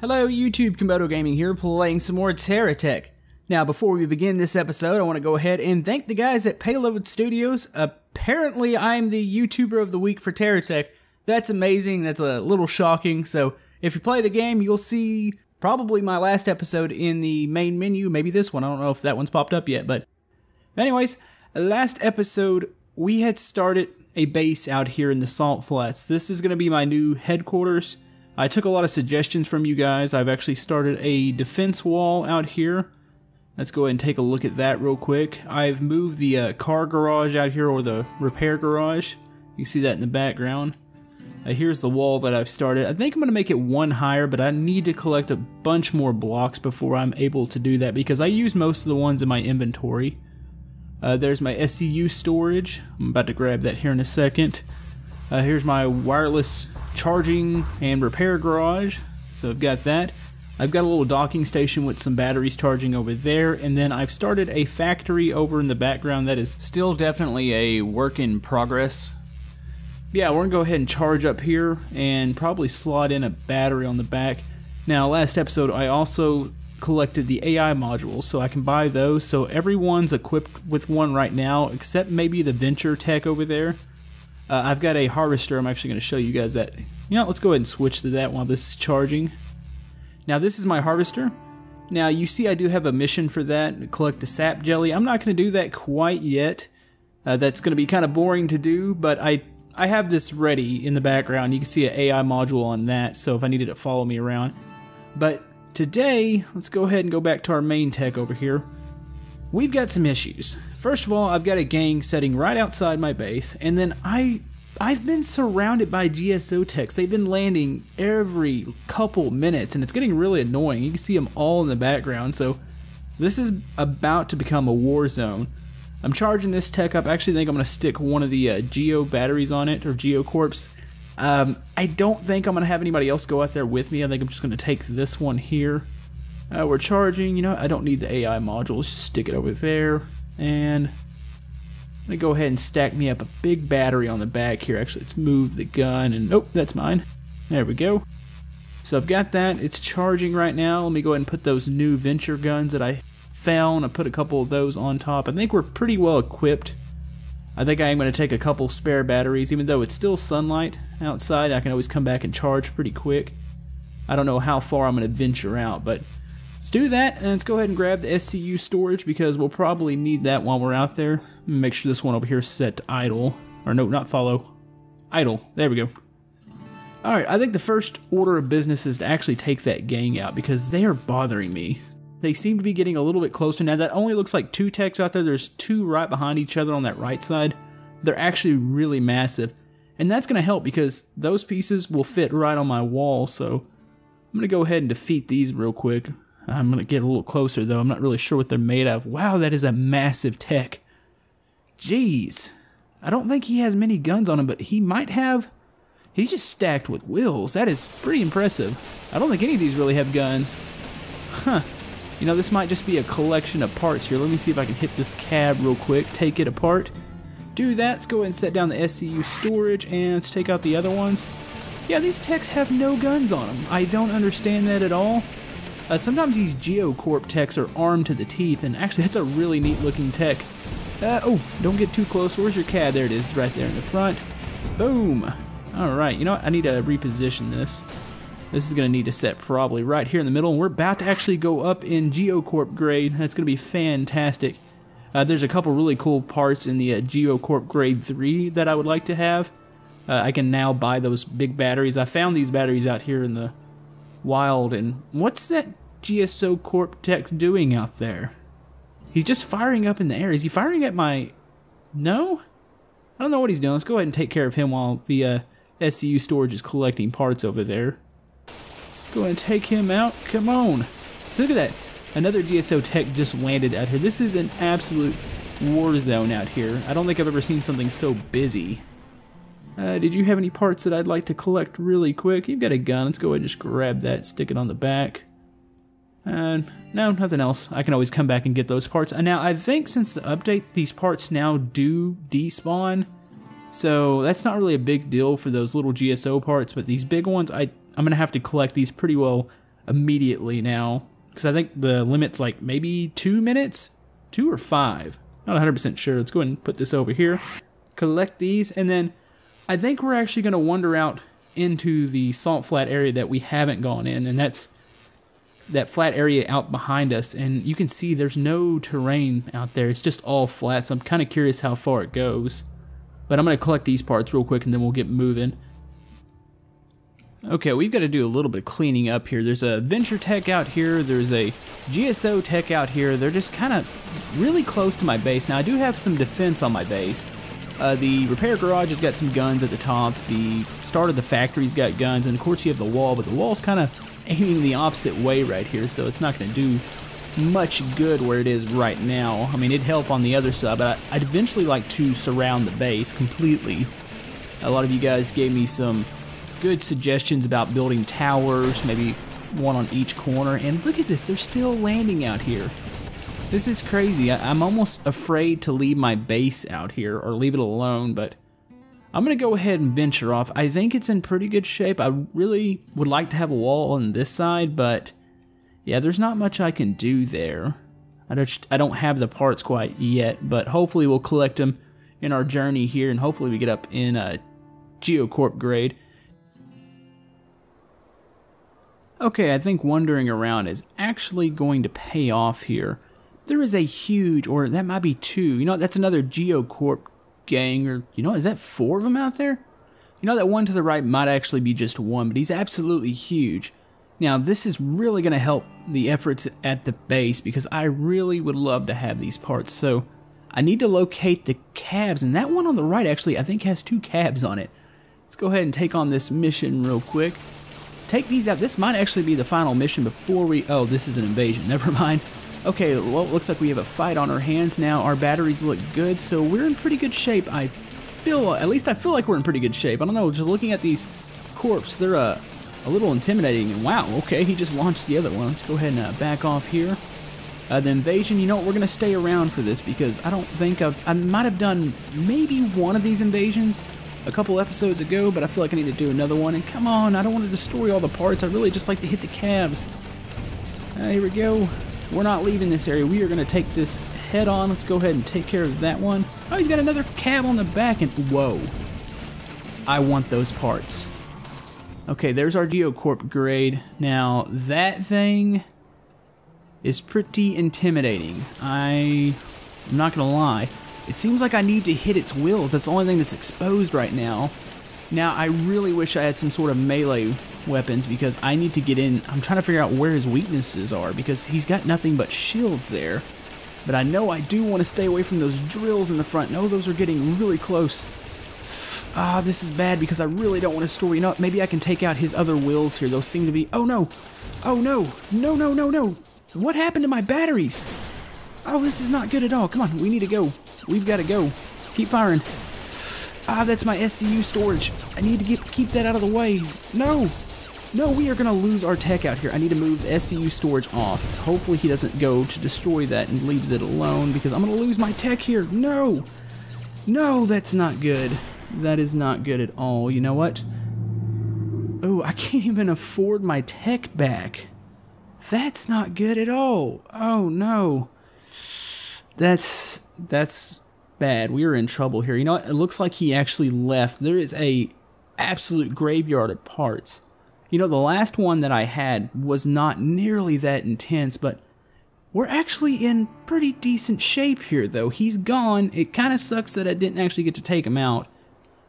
Hello YouTube, Komodo Gaming here, playing some more Terra Tech. Now before we begin this episode, I want to go ahead and thank the guys at Payload Studios. Apparently I'm the YouTuber of the week for Terra Tech. That's amazing, that's a little shocking, so if you play the game you'll see probably my last episode in the main menu, maybe this one, I don't know if that one's popped up yet, but anyways, last episode we had started a base out here in the Salt Flats. This is going to be my new headquarters. I took a lot of suggestions from you guys. I've actually started a defense wall out here. Let's go ahead and take a look at that real quick. I've moved the car garage out here, or the repair garage. You can see that in the background. Here's the wall that I've started. I think I'm going to make it one higher, but I need to collect a bunch more blocks before I'm able to do that because I use most of the ones in my inventory. There's my SCU storage. I'm about to grab that here in a second. Here's my wireless charging and repair garage, so I've got that. I've got a little docking station with some batteries charging over there, and then I've started a factory over in the background that is still definitely a work in progress. Yeah, we're gonna go ahead and charge up here and probably slot in a battery on the back. Now last episode I also collected the AI modules, so I can buy those, so everyone's equipped with one right now except maybe the venture tech over there. I've got a harvester. I'm actually going to show you guys that. You know, let's go ahead and switch to that while this is charging. Now this is my harvester. Now you see I do have a mission for that, collect a sap jelly. I'm not going to do that quite yet. That's going to be kind of boring to do, but I have this ready in the background. You can see an AI module on that, so if I needed to follow me around. But today, let's go ahead and go back to our main tech over here. We've got some issues. First of all, I've got a gang sitting right outside my base, and then I've been surrounded by GSO techs. They've been landing every couple minutes, and it's getting really annoying. You can see them all in the background, so this is about to become a war zone. I'm charging this tech up. I actually think I'm going to stick one of the Geo batteries on it, or Geo Corps. I don't think I'm going to have anybody else go out there with me. I think I'm just going to take this one here. We're charging, you know, I don't need the AI module, let's just stick it over there, and I'm going to go ahead and stack me up a big battery on the back here. Actually, let's move the gun, and oh, that's mine. There we go. So I've got that, it's charging right now. Let me go ahead and put those new venture guns that I found. I put a couple of those on top. I think we're pretty well equipped. I think I am going to take a couple spare batteries, even though it's still sunlight outside, I can always come back and charge pretty quick. I don't know how far I'm going to venture out, but let's do that, and let's go ahead and grab the SCU storage because we'll probably need that while we're out there. Make sure this one over here is set to idle. Or no, not follow. Idle. There we go. Alright, I think the first order of business is to actually take that gang out because they are bothering me. They seem to be getting a little bit closer. Now that only looks like two techs out there. There's two right behind each other on that right side. They're actually really massive. And that's going to help because those pieces will fit right on my wall. So I'm going to go ahead and defeat these real quick. I'm going to get a little closer though. I'm not really sure what they're made of. Wow, that is a massive tech. Jeez. I don't think he has many guns on him, but he might have. He's just stacked with wheels. That is pretty impressive. I don't think any of these really have guns. Huh. You know, this might just be a collection of parts here. Let me see if I can hit this cab real quick. Take it apart. Do that. Let's go ahead and set down the SCU storage and let's take out the other ones. Yeah, these techs have no guns on them. I don't understand that at all. Sometimes these GeoCorp techs are armed to the teeth, and actually that's a really neat looking tech. Oh, don't get too close. Where's your cab? There it is, right there in the front. Boom. Alright, you know what? I need to reposition this. This is going to need to set probably right here in the middle, and we're about to actually go up in GeoCorp grade. That's going to be fantastic. There's a couple really cool parts in the GeoCorp grade 3 that I would like to have. I can now buy those big batteries. I found these batteries out here in the wild, and what's that GSO Corp tech doing out there? He's just firing up in the air. Is he firing at my... No? I don't know what he's doing. Let's go ahead and take care of him while the SCU storage is collecting parts over there. Go ahead and take him out. Come on. So look at that. Another GSO tech just landed out here. This is an absolute war zone out here. I don't think I've ever seen something so busy. Did you have any parts that I'd like to collect really quick? You've got a gun. Let's go ahead and just grab that, stick it on the back. No, nothing else. I can always come back and get those parts. And now, I think since the update, these parts now do despawn. So that's not really a big deal for those little GSO parts, but these big ones, I'm going to have to collect these pretty well immediately now. Because I think the limit's like maybe 2 minutes? 2 or 5? Not 100% sure. Let's go ahead and put this over here. Collect these, and then I think we're actually going to wander out into the salt flat area that we haven't gone in, and that's that flat area out behind us. And you can see there's no terrain out there. It's just all flat, so I'm kind of curious how far it goes. But I'm going to collect these parts real quick, and then we'll get moving. Okay, we've got to do a little bit of cleaning up here. There's a Venture Tech out here. There's a GSO Tech out here. They're just kind of really close to my base. Now, I do have some defense on my base. The repair garage has got some guns at the top. The start of the factory's got guns. And, of course, you have the wall. But the wall's kind of aiming the opposite way right here. So it's not going to do much good where it is right now. I mean, it'd help on the other side. But I'd eventually like to surround the base completely. A lot of you guys gave me some good suggestions about building towers, maybe one on each corner. And look at this, they're still landing out here. This is crazy. I'm almost afraid to leave my base out here or leave it alone, but I'm gonna go ahead and venture off. I think it's in pretty good shape. I really would like to have a wall on this side, but yeah, there's not much I can do there. I don't have the parts quite yet, but hopefully we'll collect them in our journey here, and hopefully we get up in a Geocorp grade. Okay, I think wandering around is actually going to pay off here. There is a huge, or that might be 2. You know, that's another Geocorp gang, or, you know, is that 4 of them out there? You know, that one to the right might actually be just 1, but he's absolutely huge. Now, this is really going to help the efforts at the base, because I really would love to have these parts. So, I need to locate the cabs, and that one on the right actually, I think, has 2 cabs on it. Let's go ahead and take on this mission real quick. Take these out. This might actually be the final mission before we... Oh, this is an invasion. Never mind. Okay, well, it looks like we have a fight on our hands now. Our batteries look good, so we're in pretty good shape. At least I feel like we're in pretty good shape. I don't know, just looking at these corps, they're a little intimidating. And wow, okay, he just launched the other one. Let's go ahead and back off here. The invasion, you know what, we're going to stay around for this, because I don't think I might have done maybe one of these invasions a couple episodes ago, but I feel like I need to do another one. And come on, I don't want to destroy all the parts. I really just like to hit the cabs. Here we go. We're not leaving this area. We are going to take this head on. Let's go ahead and take care of that one. Oh, he's got another cab on the back, and whoa. I want those parts. Okay, there's our Geocorp grade. Now, that thing is pretty intimidating. I'm not going to lie. It seems like I need to hit its wheels. That's the only thing that's exposed right now. Now, I really wish I had some sort of melee weapons, because I need to get in. I'm trying to figure out where his weaknesses are, because he's got nothing but shields there. But I know I do want to stay away from those drills in the front. No, those are getting really close. Ah, this is bad, because I really don't want to store. You know what? Maybe I can take out his other wheels here. Those seem to be... Oh, no. Oh, no. No, no, no, no. What happened to my batteries? Oh, this is not good at all. Come on, we need to go. We've got to go. Keep firing. Ah, that's my SCU storage. I need to keep that out of the way. No. No, we are going to lose our tech out here. I need to move the SCU storage off. Hopefully he doesn't go to destroy that and leaves it alone, because I'm going to lose my tech here. No. No, that's not good. That is not good at all. You know what? Oh, I can't even afford my tech back. That's not good at all. Oh, no. That's bad. We are in trouble here. You know what? It looks like he actually left. There is a absolute graveyard of parts. You know, the last one that I had was not nearly that intense, but we're actually in pretty decent shape here, though. He's gone. It kind of sucks that I didn't actually get to take him out.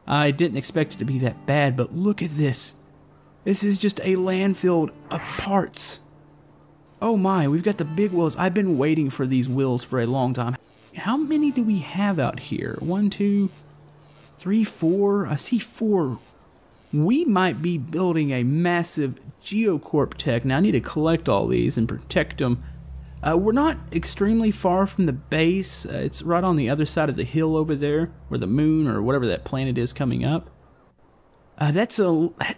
I didn't expect it to be that bad, but look at this. This is just a landfill of parts. Oh my, we've got the big wheels. I've been waiting for these wheels for a long time. How many do we have out here? 1, 2, 3, 4. I see 4. We might be building a massive Geocorp tech. Now I need to collect all these and protect them. We're not extremely far from the base. It's right on the other side of the hill over there, where the moon or whatever that planet is coming up. That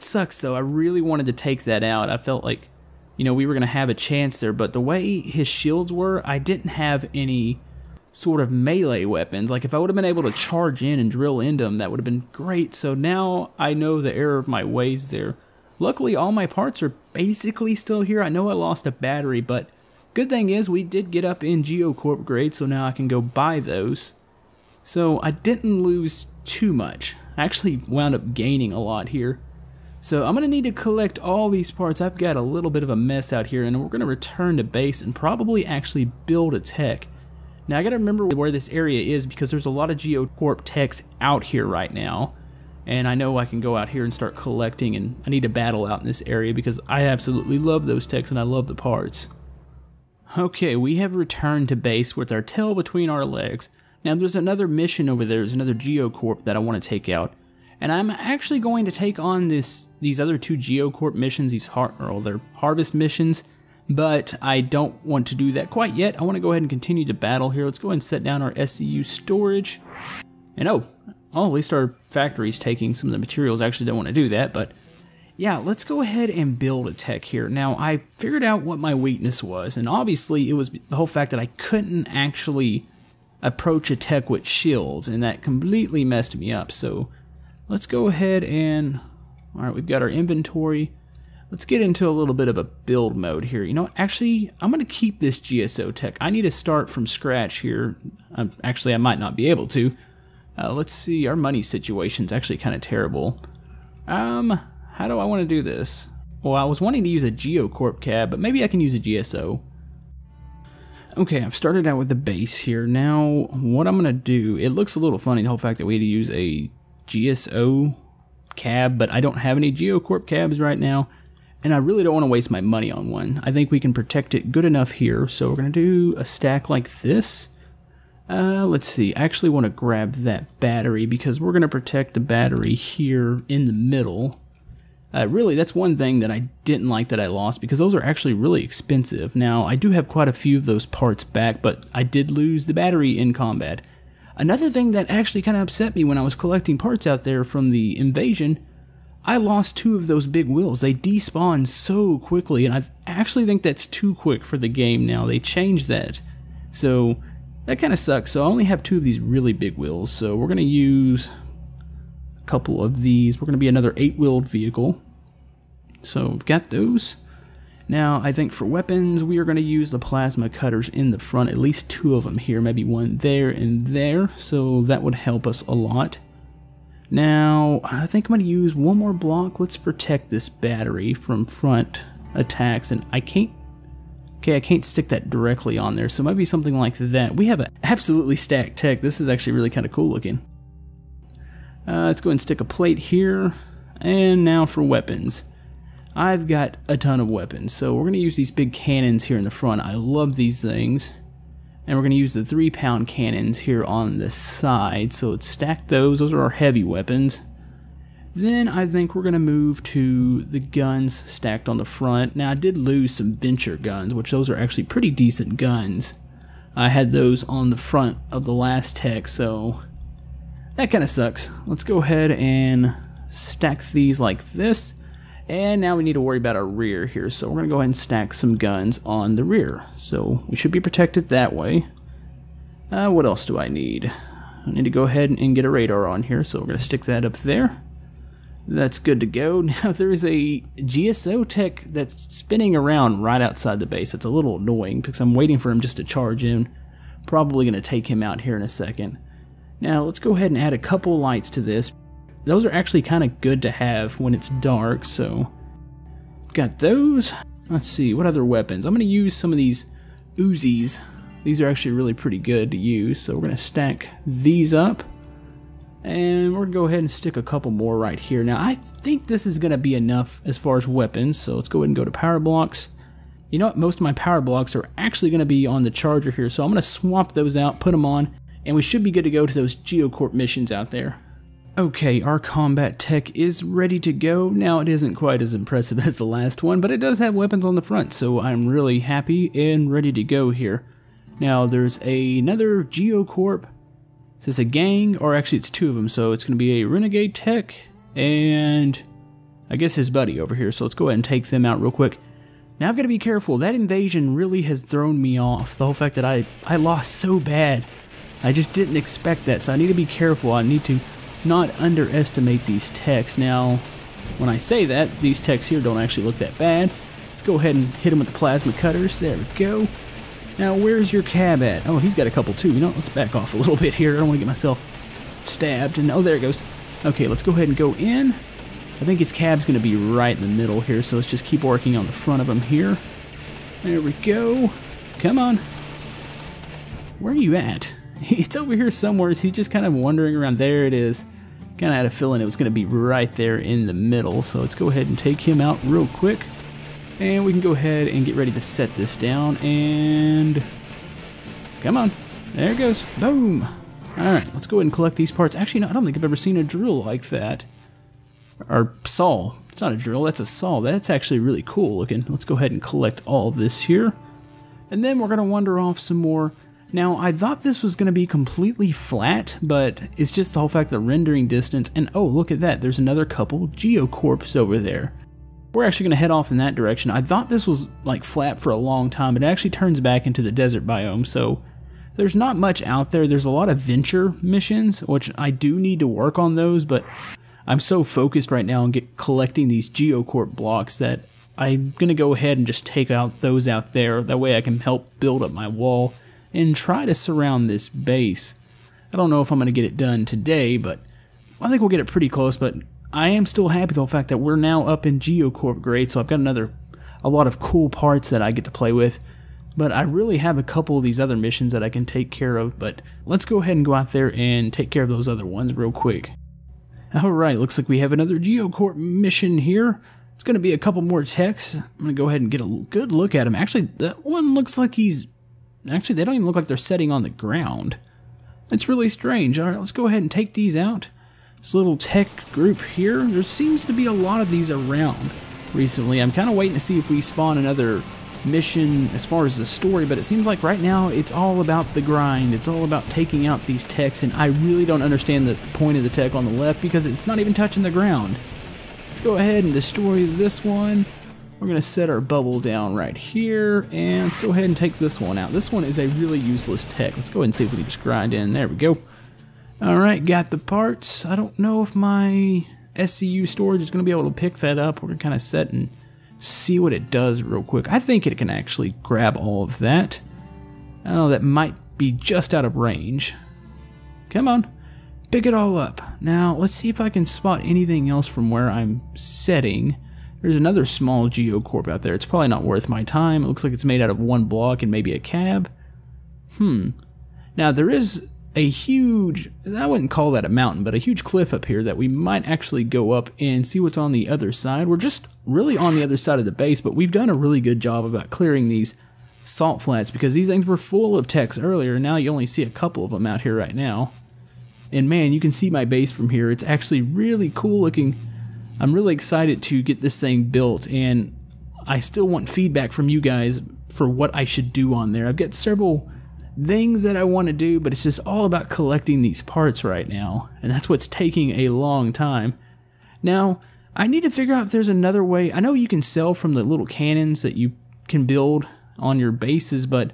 sucks though. I really wanted to take that out. I felt like, you know, we were going to have a chance there, but the way his shields were, I didn't have any sort of melee weapons. Like, if I would have been able to charge in and drill into them, that would have been great. So now I know the error of my ways there. Luckily, all my parts are basically still here. I know I lost a battery, but good thing is we did get up in GeoCorp grade, so now I can go buy those. So I didn't lose too much. I actually wound up gaining a lot here. So I'm going to need to collect all these parts. I've got a little bit of a mess out here, and we're going to return to base and probably actually build a tech. Now I got to remember where this area is because there's a lot of GeoCorp techs out here right now. And I know I can go out here and start collecting, and I need to battle out in this area because I absolutely love those techs and I love the parts. Okay, we have returned to base with our tail between our legs. Now there's another mission over there, there's another GeoCorp that I want to take out. And I'm actually going to take on these other two GeoCorp missions, they're harvest missions. But I don't want to do that quite yet. I want to go ahead and continue to battle here. Let's go ahead and set down our SCU storage. And oh, at least our factory's taking some of the materials. I actually don't want to do that, but yeah, let's go ahead and build a tech here. Now, I figured out what my weakness was, and obviously it was the whole fact that I couldn't actually approach a tech with shields, and that completely messed me up. So let's go ahead and, alright, we've got our inventory. Let's get into a little bit of a build mode here. You know, actually, I'm going to keep this GSO tech. I need to start from scratch here. Actually, I might not be able to. Let's see, our money situation's actually kind of terrible. How do I want to do this? Well, I was wanting to use a GeoCorp cab, but maybe I can use a GSO. Okay, I've started out with the base here. Now, what I'm going to do, it looks a little funny, the whole fact that we had to use a GSO cab, but I don't have any GeoCorp cabs right now, and I really don't want to waste my money on one. I think we can protect it good enough here, so we're going to do a stack like this. Let's see, I actually want to grab that battery because we're going to protect the battery here in the middle. Really, that's one thing that I didn't like that I lost because those are actually really expensive. Now, I do have quite a few of those parts back, but I did lose the battery in combat. Another thing that actually kind of upset me when I was collecting parts out there from the invasion, I lost two of those big wheels. They despawn so quickly, and I actually think that's too quick for the game now. They changed that. So that kind of sucks. So I only have two of these really big wheels, so we're going to use a couple of these. We're going to be another 8-wheeled vehicle. So we've got those. Now I think for weapons we are going to use the plasma cutters in the front, at least two of them here, maybe one there and there, so that would help us a lot. Now I think I'm going to use one more block. Let's protect this battery from front attacks, and I can't stick that directly on there, so maybe something like that. We have an absolutely stacked tech. This is actually really kind of cool looking. Let's go ahead and stick a plate here, and now for weapons. I've got a ton of weapons, so we're going to use these big cannons here in the front. I love these things. And we're going to use the 3-pound cannons here on the side, so let's stack those. Those are our heavy weapons. Then I think we're going to move to the guns stacked on the front. Now I did lose some Venture guns, which those are actually pretty decent guns. I had those on the front of the last tech, so that kind of sucks. Let's go ahead and stack these like this. And now we need to worry about our rear here, so we're going to go ahead and stack some guns on the rear. So we should be protected that way. What else do I need? I need to go ahead and get a radar on here, so we're going to stick that up there. That's good to go. Now there's a GSO tech that's spinning around right outside the base. It's a little annoying because I'm waiting for him just to charge in. Probably going to take him out here in a second. Now let's go ahead and add a couple lights to this. Those are actually kind of good to have when it's dark, so got those. Let's see, what other weapons? I'm going to use some of these Uzis. These are actually really pretty good to use, so we're going to stack these up. And we're going to go ahead and stick a couple more right here. Now, I think this is going to be enough as far as weapons, so let's go ahead and go to power blocks. You know what? Most of my power blocks are actually going to be on the charger here, so I'm going to swap those out, put them on, and we should be good to go to those GeoCorp missions out there. Okay, our combat tech is ready to go. Now, it isn't quite as impressive as the last one, but it does have weapons on the front, so I'm really happy and ready to go here. Now, there's another GeoCorp. Is this a gang? Or actually, it's two of them, so it's going to be a Renegade Tech and I guess his buddy over here, so let's go ahead and take them out real quick. Now, I've got to be careful. That invasion really has thrown me off. The whole fact that I lost so bad. I just didn't expect that, so I need to be careful. I need to not underestimate these techs. Now, when I say that, these techs here don't actually look that bad. Let's go ahead and hit him with the plasma cutters. There we go. Now, where's your cab at? Oh, he's got a couple too. You know, let's back off a little bit here. I don't want to get myself stabbed. And oh, there it goes. Okay, let's go ahead and go in. I think his cab's going to be right in the middle here, so let's just keep working on the front of him here. There we go. Come on. Where are you at? It's over here somewhere. He's just kind of wandering around. There it is. Kind of had a feeling it was going to be right there in the middle. So let's go ahead and take him out real quick. And we can go ahead and get ready to set this down. And come on. There it goes. Boom. Alright, let's go ahead and collect these parts. Actually, no, I don't think I've ever seen a drill like that. Or saw. It's not a drill, that's a saw. That's actually really cool looking. Let's go ahead and collect all of this here. And then we're going to wander off some more. Now, I thought this was going to be completely flat, but it's just the whole fact the rendering distance. And oh, look at that. There's another couple geocorps over there. We're actually going to head off in that direction. I thought this was like flat for a long time, but it actually turns back into the desert biome. So there's not much out there. There's a lot of venture missions, which I do need to work on those, but I'm so focused right now on collecting these geocorp blocks that I'm going to go ahead and just take out those out there. That way I can help build up my wall and try to surround this base. I don't know if I'm going to get it done today, but I think we'll get it pretty close. But I am still happy with the fact that we're now up in geocorp grade, so I've got a lot of cool parts that I get to play with. But I really have a couple of these other missions that I can take care of. But let's go ahead and go out there and take care of those other ones real quick. Alright, looks like we have another geocorp mission here. It's going to be a couple more techs. I'm going to go ahead and get a good look at him. Actually, that one looks like he's... Actually, they don't even look like they're setting on the ground. It's really strange. Alright, let's go ahead and take these out. This little tech group here, there seems to be a lot of these around recently. I'm kind of waiting to see if we spawn another mission as far as the story, but it seems like right now it's all about the grind. It's all about taking out these techs, and I really don't understand the point of the tech on the left because it's not even touching the ground. Let's go ahead and destroy this one. We're going to set our bubble down right here, and let's go ahead and take this one out. This one is a really useless tech. Let's go ahead and see if we can just grind in. There we go. Alright, got the parts. I don't know if my SCU storage is going to be able to pick that up. We're going to kind of set and see what it does real quick. I think it can actually grab all of that. I don't know, that might be just out of range. Come on, pick it all up. Now, let's see if I can spot anything else from where I'm setting. There's another small geocorp out there. It's probably not worth my time. It looks like it's made out of one block and maybe a cab. Now, there is a huge, I wouldn't call that a mountain, but a huge cliff up here that we might actually go up and see what's on the other side. We're just really on the other side of the base, but we've done a really good job about clearing these salt flats because these things were full of techs earlier. Now you only see a couple of them out here right now. And man, you can see my base from here. It's actually really cool looking. I'm really excited to get this thing built, and I still want feedback from you guys for what I should do on there. I've got several things that I want to do, but it's just all about collecting these parts right now, and that's what's taking a long time. Now, I need to figure out if there's another way. I know you can sell from the little cannons that you can build on your bases, but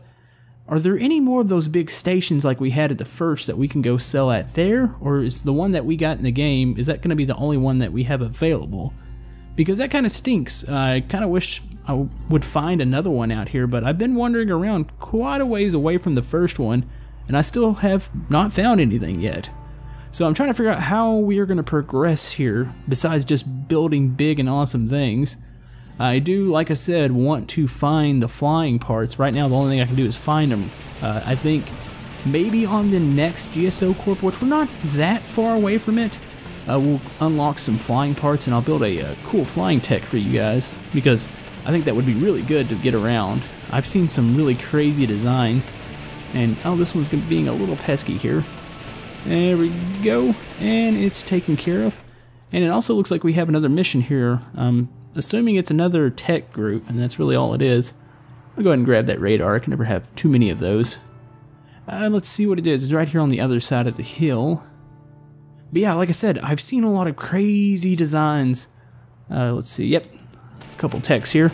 are there any more of those big stations like we had at the first that we can go sell at there? Or is the one that we got in the game, is that going to be the only one that we have available? Because that kind of stinks. I kind of wish I would find another one out here, but I've been wandering around quite a ways away from the first one, and I still have not found anything yet. So I'm trying to figure out how we are going to progress here, besides just building big and awesome things. I do, like I said, want to find the flying parts. Right now, the only thing I can do is find them. I think maybe on the next GSO Corp, which we're not that far away from it, we'll unlock some flying parts, and I'll build a cool flying tech for you guys, because I think that would be really good to get around. I've seen some really crazy designs, and oh, this one's being a little pesky here. There we go, and it's taken care of. And it also looks like we have another mission here. Assuming it's another tech group, and that's really all it is. I'll go ahead and grab that radar. I can never have too many of those. Let's see what it is. It's right here on the other side of the hill. But yeah, like I said, I've seen a lot of crazy designs. Let's see, yep, a couple techs here.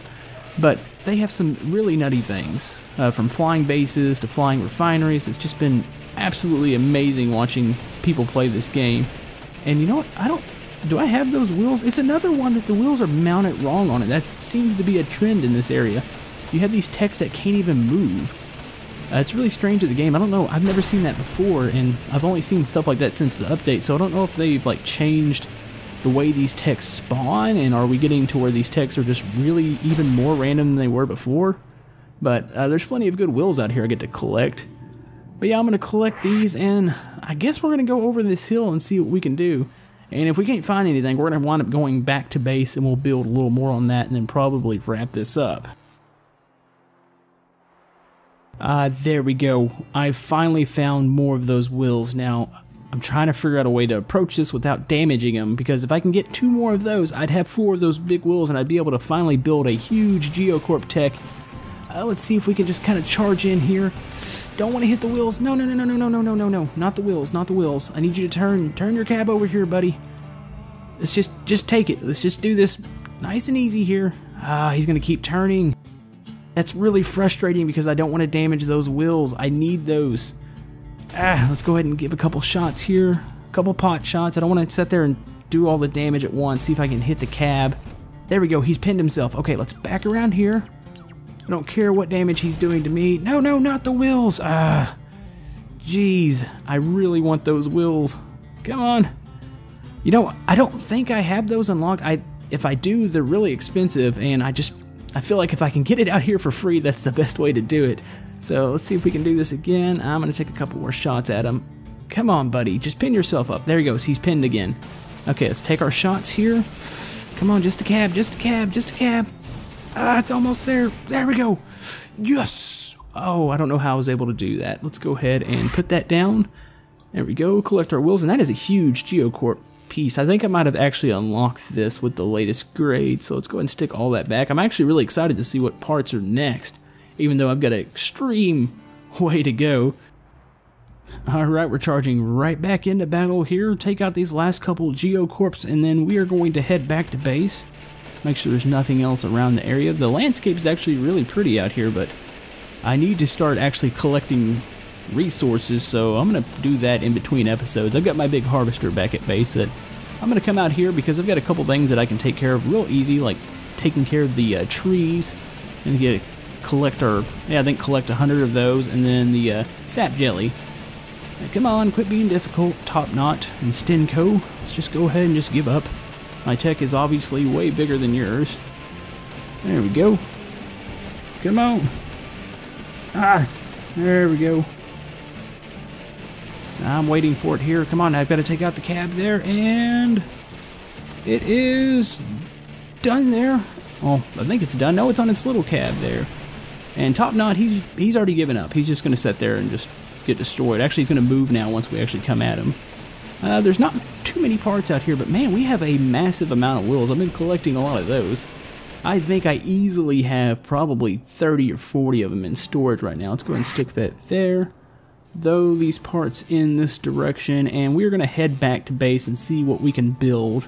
But they have some really nutty things. From flying bases to flying refineries. It's just been absolutely amazing watching people play this game. And you know what? Do I have those wheels? It's another one that the wheels are mounted wrong on it. That seems to be a trend in this area. You have these techs that can't even move. It's really strange to the game. I don't know. I've never seen that before, and I've only seen stuff like that since the update, so I don't know if they've like changed the way these techs spawn, and are we getting to where these techs are just really even more random than they were before? But there's plenty of good wheels out here I get to collect. But yeah, I'm going to collect these, and I guess we're going to go over this hill and see what we can do. And if we can't find anything, we're going to wind up going back to base, and we'll build a little more on that, and then probably wrap this up. There we go. I finally found more of those wheels. Now, I'm trying to figure out a way to approach this without damaging them, because if I can get 2 more of those, I'd have 4 of those big wheels, and I'd be able to finally build a huge Geocorp tech. Let's see if we can just kind of charge in here. Don't want to hit the wheels. No, no, no, no, no, no, no, no, no, no. Not the wheels, not the wheels. I need you to turn your cab over here, buddy. Let's just take it. Let's just do this nice and easy here. He's going to keep turning. That's really frustrating because I don't want to damage those wheels. I need those. Let's go ahead and give a couple shots here. A couple pot shots. I don't want to sit there and do all the damage at once. See if I can hit the cab. There we go. He's pinned himself. Okay, let's back around here. I don't care what damage he's doing to me. No, no, not the wheels. Jeez. I really want those wheels. Come on. You know, I don't think I have those unlocked. If I do, they're really expensive, and I feel like if I can get it out here for free, that's the best way to do it. So let's see if we can do this again. I'm going to take a couple more shots at him. Come on, buddy. Just pin yourself up. There he goes. He's pinned again. Okay, let's take our shots here. Come on, just a cab, just a cab, just a cab. It's almost there. There we go. Yes! Oh, I don't know how I was able to do that. Let's go ahead and put that down. There we go. Collect our wheels, and that is a huge Geocorp piece. I think I might have actually unlocked this with the latest grade, so let's go ahead and stick all that back. I'm actually really excited to see what parts are next, even though I've got an extreme way to go. Alright, we're charging right back into battle here. Take out these last couple Geocorps, and then we are going to head back to base. Make sure there's nothing else around the area. The landscape is actually really pretty out here, but I need to start actually collecting resources, so I'm going to do that in between episodes. I've got my big harvester back at base that I'm going to come out here because I've got a couple things that I can take care of real easy, like taking care of the trees, and collect 100 of those, and then the sap jelly. Now, come on, quit being difficult, Top Knot and Stinco. Let's just go ahead and just give up. My tech is obviously way bigger than yours. There we go. Come on. There we go. I'm waiting for it here. Come on, I've got to take out the cab there, and it is done there. Oh, I think it's done. No, it's on its little cab there. And Top Knot, he's already given up. He's just going to sit there and just get destroyed. Actually, he's going to move now once we actually come at him. There's not too many parts out here, but man, we have a massive amount of wheels. I've been collecting a lot of those. I think I easily have probably 30 or 40 of them in storage right now. Let's go ahead and stick that there. Throw these parts in this direction, and we're going to head back to base and see what we can build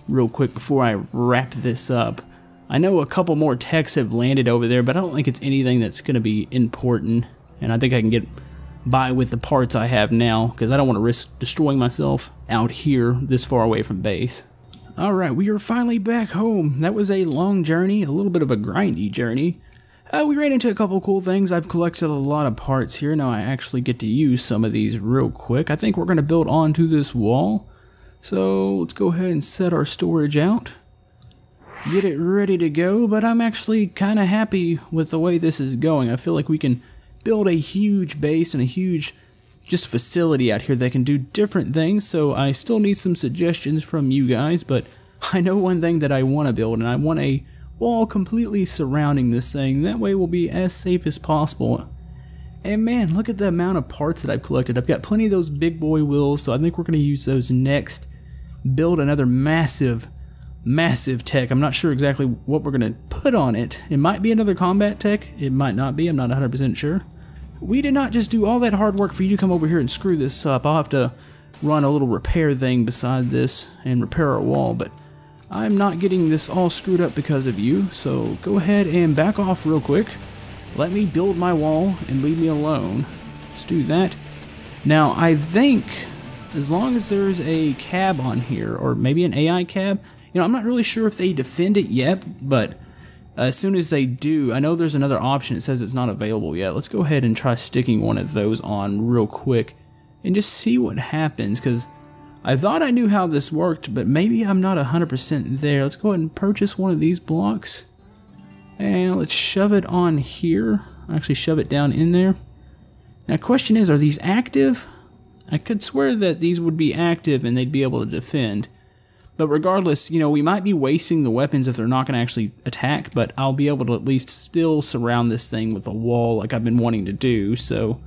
real quick before I wrap this up. I know a couple more techs have landed over there, but I don't think it's anything that's going to be important, and I think I can get by with the parts I have now, because I don't want to risk destroying myself out here this far away from base. Alright, we are finally back home. That was a long journey, a little bit of a grindy journey. We ran into a couple cool things. I've collected a lot of parts here. Now I actually get to use some of these real quick. I think we're going to build onto this wall. So let's go ahead and set our storage out. Get it ready to go, but I'm actually kind of happy with the way this is going. I feel like we can build a huge base and a huge just facility out here that can do different things, so I still need some suggestions from you guys, but I know one thing that I want to build, and I want a wall completely surrounding this thing. That way we'll be as safe as possible. And man, look at the amount of parts that I've collected. I've got plenty of those big boy wheels, so I think we're going to use those next. Build another massive tech. I'm not sure exactly what we're going to put on it. It might be another combat tech. It might not be. I'm not 100% sure. We did not just do all that hard work for you to come over here and screw this up. I'll have to run a little repair thing beside this and repair our wall, but I'm not getting this all screwed up because of you, so go ahead and back off real quick. Let me build my wall and leave me alone. Let's do that. Now, I think as long as there's a cab on here, or maybe an AI cab. You know, I'm not really sure if they defend it yet, but as soon as they do, I know there's another option. It says it's not available yet. Let's go ahead and try sticking one of those on real quick and just see what happens, because I thought I knew how this worked, but maybe I'm not 100% there. Let's go ahead and purchase one of these blocks, and let's shove it on here. Actually, shove it down in there. Now, question is, are these active? I could swear that these would be active and they'd be able to defend. But regardless, you know, we might be wasting the weapons if they're not going to actually attack, but I'll be able to at least still surround this thing with a wall like I've been wanting to do. So,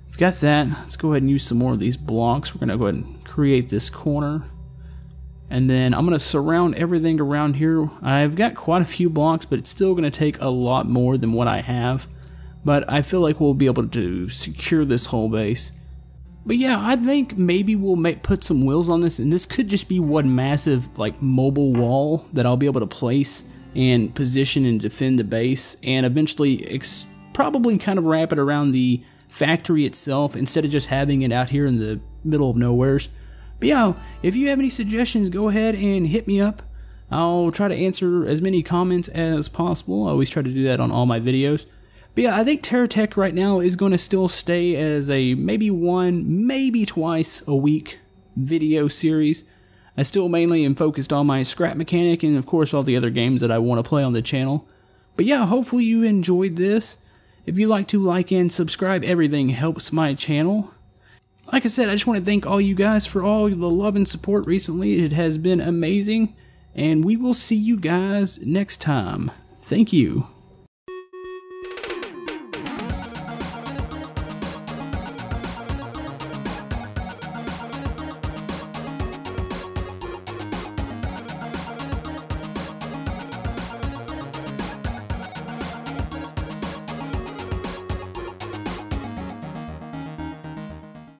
we've got that. Let's go ahead and use some more of these blocks. We're going to go ahead and create this corner. And then I'm going to surround everything around here. I've got quite a few blocks, but it's still going to take a lot more than what I have. But I feel like we'll be able to secure this whole base. But yeah, I think maybe we'll put some wheels on this, and this could just be one massive like mobile wall that I'll be able to place and position and defend the base, and eventually probably kind of wrap it around the factory itself instead of just having it out here in the middle of nowheres. But yeah, if you have any suggestions, go ahead and hit me up. I'll try to answer as many comments as possible. I always try to do that on all my videos. But yeah, I think Terra Tech right now is going to still stay as a maybe one, maybe twice a week video series. I still mainly am focused on my scrap mechanic and of course all the other games that I want to play on the channel. But yeah, hopefully you enjoyed this. If you'd like to like and subscribe, everything helps my channel. Like I said, I just want to thank all you guys for all the love and support recently. It has been amazing. And we will see you guys next time. Thank you.